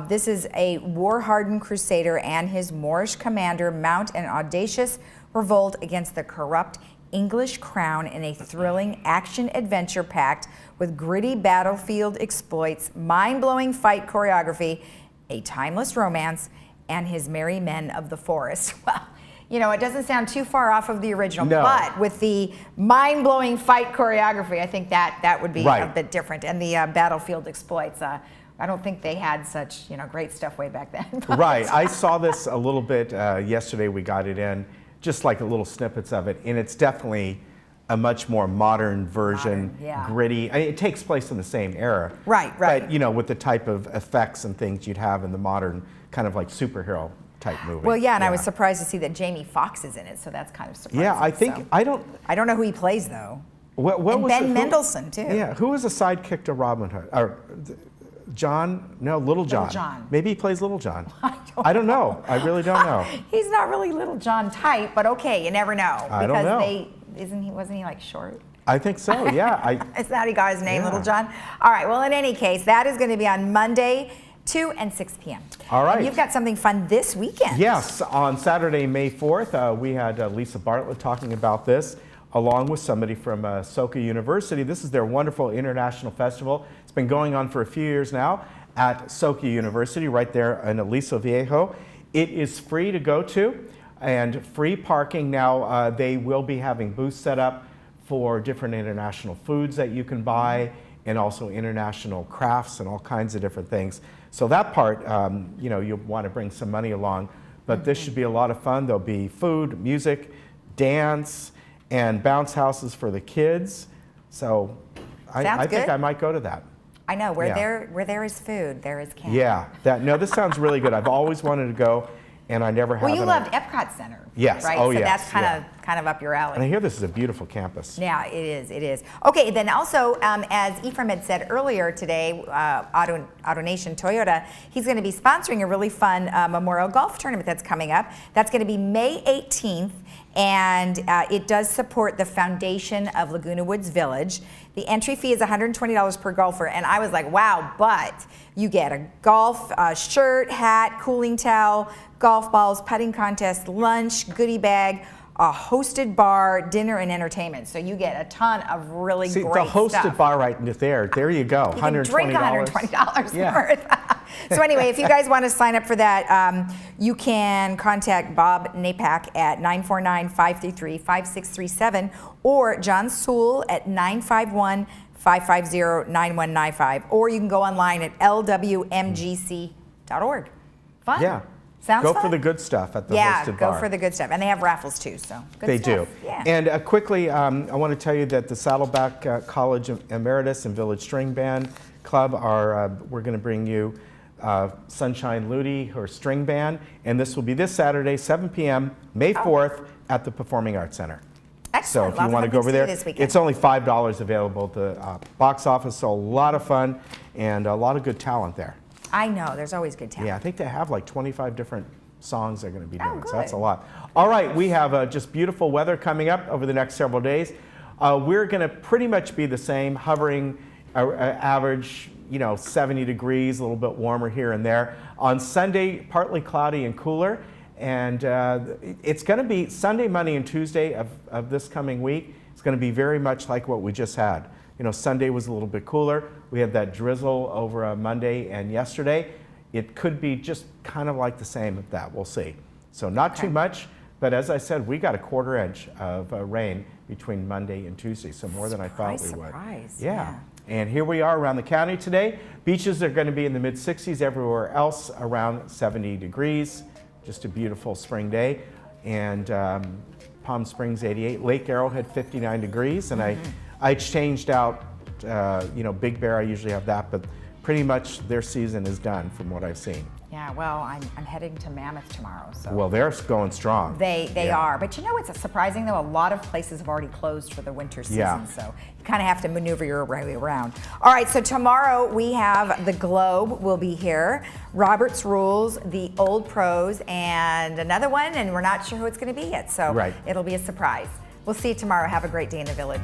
this is a war-hardened crusader and his Moorish commander mount an audacious revolt against the corrupt English crown in a thrilling action-adventure packed with gritty battlefield exploits, mind-blowing fight choreography, a timeless romance, and his merry men of the forest. Well, you know, it doesn't sound too far off of the original, but with the mind-blowing fight choreography, I think that would be a bit different. And the battlefield exploits, I don't think they had such, great stuff way back then. Right, I saw this a little bit yesterday. We got it in, just like a little snippets of it, and it's definitely a much more modern version, gritty. I mean, it takes place in the same era. Right. But, with the type of effects and things you'd have in the modern kind of like superhero type movie. Well, yeah, and I was surprised to see that Jamie Foxx is in it, so that's kind of surprising. Yeah, I think, I don't know who he plays, though. What and was Ben Mendelsohn, too. Yeah, who was a sidekick to Robin Hood? Or John? No, Little John. Little John. Maybe he plays Little John. I don't know. I really don't know. He's not really Little John type, but okay, you never know. I don't know. Wasn't he like short? I think so, yeah. Is that how he got his name, Little John? All right, well, in any case, that is going to be on Monday, 2 and 6 p.m. All right. And you've got something fun this weekend. Yes, on Saturday, May 4th, we had Lisa Bartlett talking about this, along with somebody from Soka University. This is their wonderful international festival. It's been going on for a few years now at Soka University, right there in Aliso Viejo. It is free to go to and free parking. Now, they will be having booths set up for different international foods that you can buy, and also international crafts and all kinds of different things. So that part, you'll want to bring some money along, but this should be a lot of fun. There'll be food, music, dance, and bounce houses for the kids. So I think I might go to that. I know, where there is food, there is candy. Yeah, this sounds really good. I've always wanted to go, and I never have. Well, you loved Epcot Center. Yes. Right? Oh, so yes. that's kind of up your alley. And I hear this is a beautiful campus. Yeah, it is. Okay, then also, as Ephraim had said earlier today, AutoNation Toyota, he's going to be sponsoring a really fun Memorial Golf Tournament that's coming up. That's going to be May 18th and it does support the foundation of Laguna Woods Village. The entry fee is $120 per golfer, and I was like, wow, but you get a golf shirt, hat, cooling towel, golf balls, putting contest, lunch, goodie bag, a hosted bar, dinner, and entertainment. So you get a ton of really great stuff. The hosted bar right there you go, you can $120. drink $120 Yeah. worth. So anyway, if you guys want to sign up for that, you can contact Bob Napak at 949-533-5637 or John Sewell at 951-550-9195, or you can go online at lwmgc.org. Fun. Yeah. Sounds Go fun? for the good stuff at the yeah, hosted bar. go for the good stuff. And they have raffles too, so good They stuff. do. Yeah. And quickly, I want to tell you that the Saddleback College Emeritus and Village String Band Club we're going to bring you Sunshine Ludi, her string band, and this will be this Saturday, 7 p.m., May 4th, at the Performing Arts Center. Excellent. So if you want to go over there, it's only $5 available at the box office, so a lot of fun and a lot of good talent there. I know, there's always good talent. Yeah, I think they have like 25 different songs they're going to be doing, so that's a good. lot. All right, we have just beautiful weather coming up over the next several days. We're going to pretty much be the same, hovering average, 70 degrees, a little bit warmer here and there. On Sunday, partly cloudy and cooler, and it's going to be Sunday, Monday, and Tuesday of this coming week. It's going to be very much like what we just had. Sunday was a little bit cooler. We had that drizzle over Monday and yesterday. It could be just kind of like the same of that. We'll see. So not too much, but as I said, we got a quarter inch of rain between Monday and Tuesday, so more than I thought we would. Surprise. Yeah. And here we are around the county today. Beaches are going to be in the mid-60s, everywhere else around 70 degrees. Just a beautiful spring day. And Palm Springs 88, Lake Arrowhead 59 degrees. And I changed out, Big Bear, I usually have that, but pretty much their season is done from what I've seen. Yeah, well, I'm heading to Mammoth tomorrow. So Well, they're going strong. They are. But it's surprising though, a lot of places have already closed for the winter season. Yeah. So you kind of have to maneuver your way around. All right, so tomorrow we have the Globe will be here, Robert's Rules, the Old Pros, and another one, and we're not sure who it's going to be yet. So Right. it'll be a surprise. We'll see you tomorrow. Have a great day in the Village.